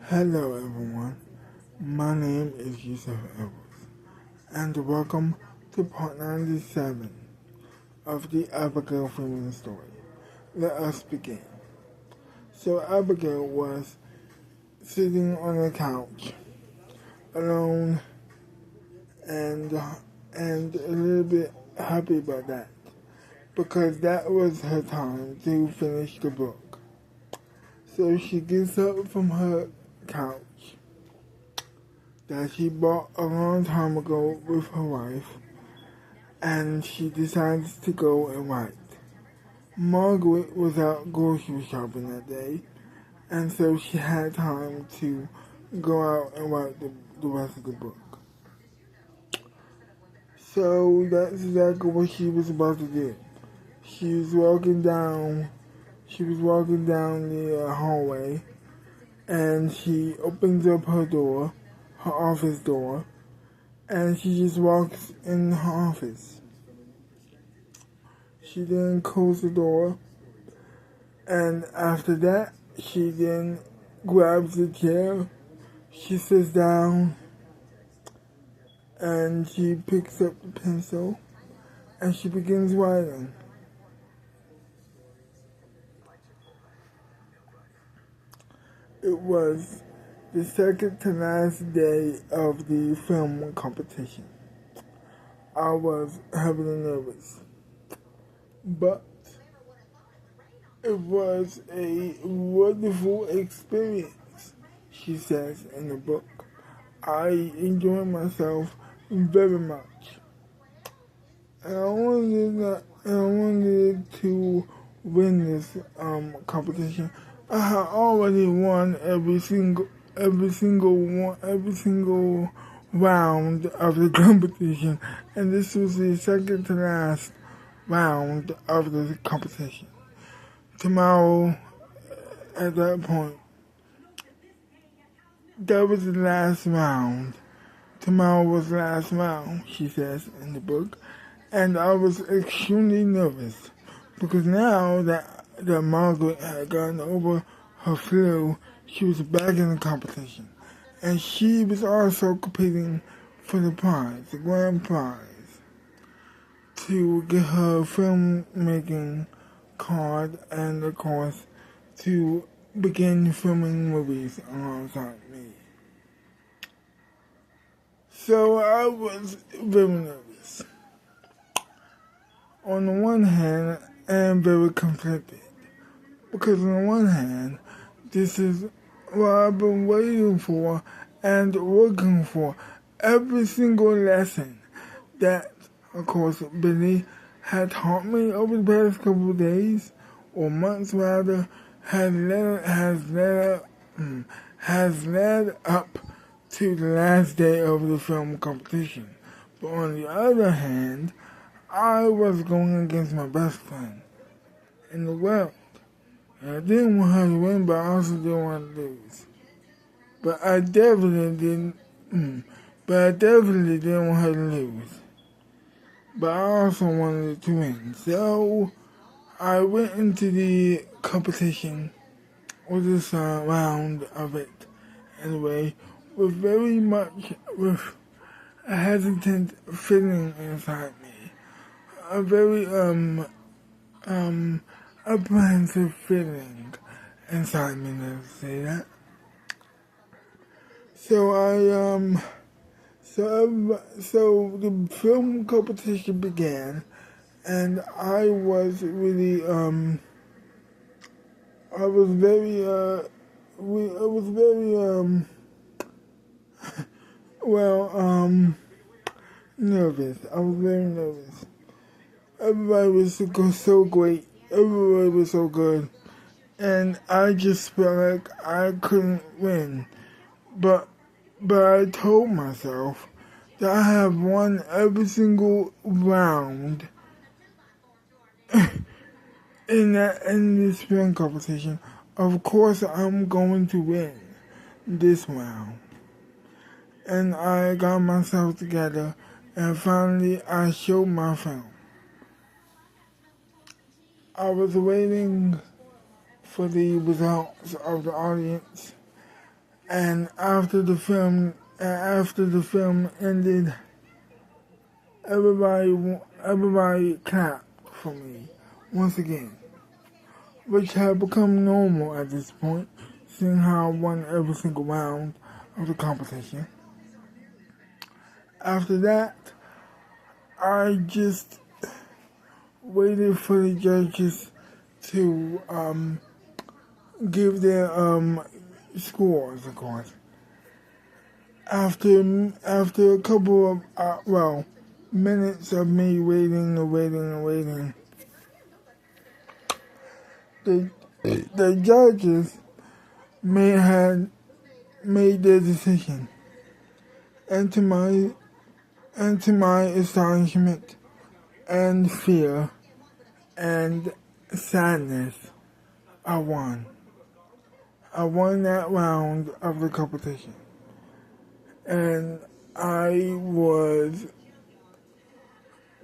Hello everyone, my name is Yusuf Edwards, and welcome to part 97 of the Abigail Freeman story. Let us begin. So Abigail was sitting on a couch, alone, and a little bit happy about that, because that was her time to finish the book. So she gets up from her couch that she bought a long time ago with her wife, and she decides to go and write. Margaret was out grocery shopping that day, and so she had time to go out and write the rest of the book. So that's exactly what she was about to do. She was walking down the hallway, and she opens up her door, her office door, and she just walks in her office. She then closed the door, and after that, she then grabs a chair, she sits down, and she picks up the pencil, and she begins writing. It was the second to last day of the film competition. I was heavily nervous, but it was a wonderful experience, she says in the book. I enjoyed myself very much. And I wanted to win this competition. I had already won every single round of the competition, and this was the second to last round of the competition. Tomorrow, at that point, that was the last round. Tomorrow was the last round, she says in the book, and I was extremely nervous because now that Margaret had gotten over her flu, she was back in the competition, and she was also competing for the prize, the grand prize, to get her filmmaking card and, of course, to begin filming movies alongside me. So I was very nervous. On the one hand, I am very conflicted, because on the one hand, this is what I've been waiting for and working for. Every single lesson that, of course, Billy had taught me over the past couple of days, or months rather, has led up to the last day of the film competition. But on the other hand, I was going against my best friend in the world. And I didn't want her to win, but I also didn't want to lose. But I definitely didn't want her to lose. But I also wanted to win. So I went into the competition, or this round of it anyway, with a hesitant feeling inside me. A very apprehensive feeling inside me, let's say that. So so the film competition began, and I was really nervous. I was very nervous. Everybody was so great. Everybody was so good. And I just felt like I couldn't win. But I told myself that I have won every single round in this film competition. Of course I'm going to win this round. And I got myself together, and finally I showed my film. I was waiting for the results of the audience, And after the film ended, everybody clapped for me once again, which had become normal at this point, seeing how I won every single round of the competition. After that, I just waited for the judges to give their scores, of course. After a couple of minutes of me waiting, the judges had made their decision, and to my astonishment and fear and sadness, I won. I won that round of the competition. And I was,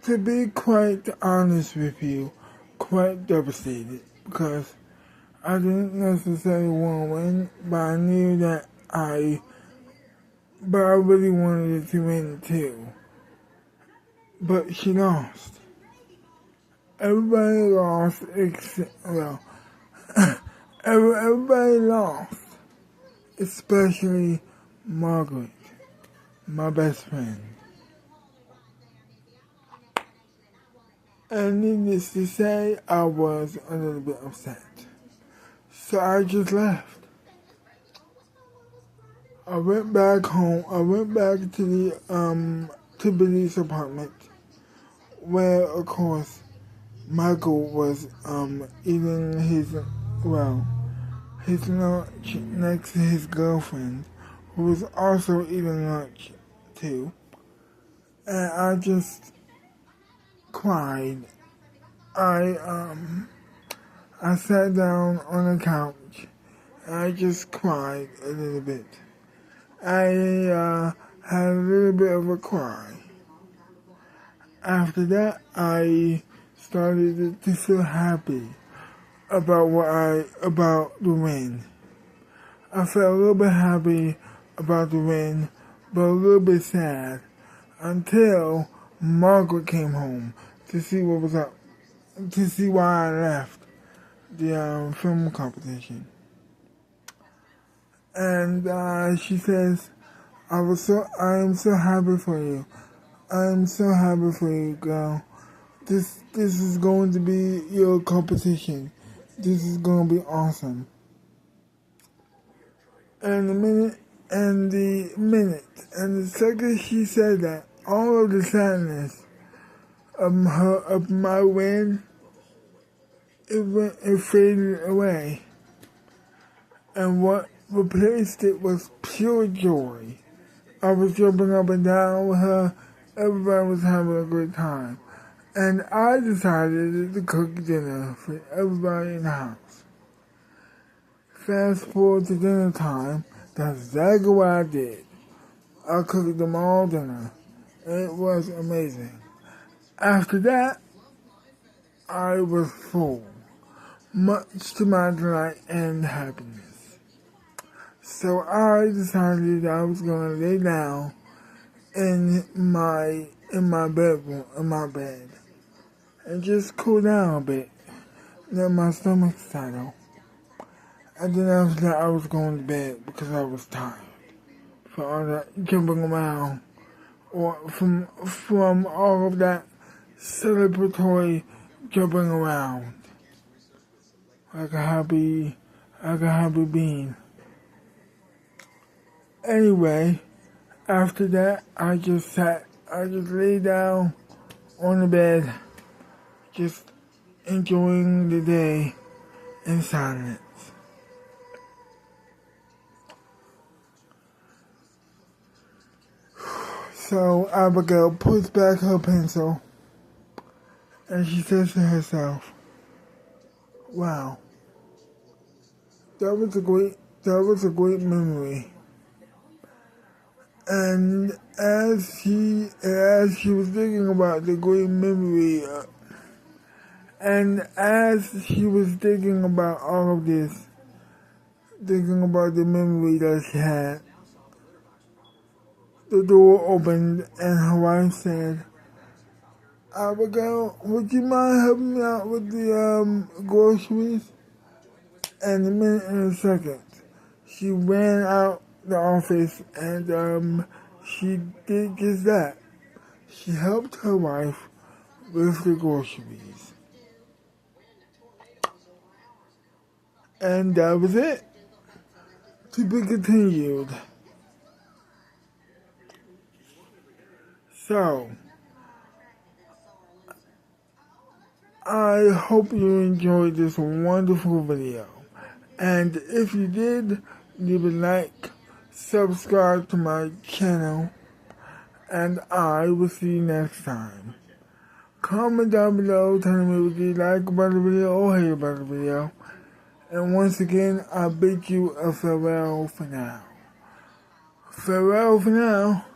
to be quite honest with you, quite devastated because I didn't necessarily want to win, but I knew that I really wanted it to win too. But she lost. Everybody lost everybody lost, especially Margaret, my best friend. And needless to say, I was a little bit upset. So I just left. I went back home. I went back to the to Billy's apartment, where of course Michael was eating his lunch next to his girlfriend, who was also eating lunch too. And I just cried. I sat down on the couch and I just cried a little bit. I had a little bit of a cry. After that, I started to feel happy about the win. I felt a little bit happy about the win, but a little bit sad until Margaret came home to see what was up, to see why I left the film competition. And she says, I am so happy for you. I am so happy for you, girl. This is going to be your competition. This is going to be awesome. And the second she said that, all of the sadness of my win, it faded away. And what replaced it was pure joy. I was jumping up and down with her. Everybody was having a great time. And I decided to cook dinner for everybody in the house. Fast forward to dinner time, that's exactly what I did. I cooked them all dinner. It was amazing. After that, I was full, much to my delight and happiness. So I decided I was going to lay down in my bed, and just cool down a bit, let my stomach settle. And then after that, I was going to bed because I was tired from all that jumping around, or from all of that celebratory jumping around like a happy bean. Anyway, after that, I just lay down on the bed, just enjoying the day in silence. So Abigail puts back her pencil and she says to herself, wow, that was a great memory. And as she was thinking about the great memory, and as she was thinking about all of this, thinking about the memory that she had. The door opened and her wife said, Abigail, would you mind helping me out with the groceries? And a minute and a second, she ran out the office and she did just that. She helped her wife with the groceries. And that was it. To be continued. So, I hope you enjoyed this wonderful video. And if you did, leave a like, subscribe to my channel, and I will see you next time. Comment down below telling me what you like about the video or hate about the video. And once again, I bid you a farewell for now. Farewell for now.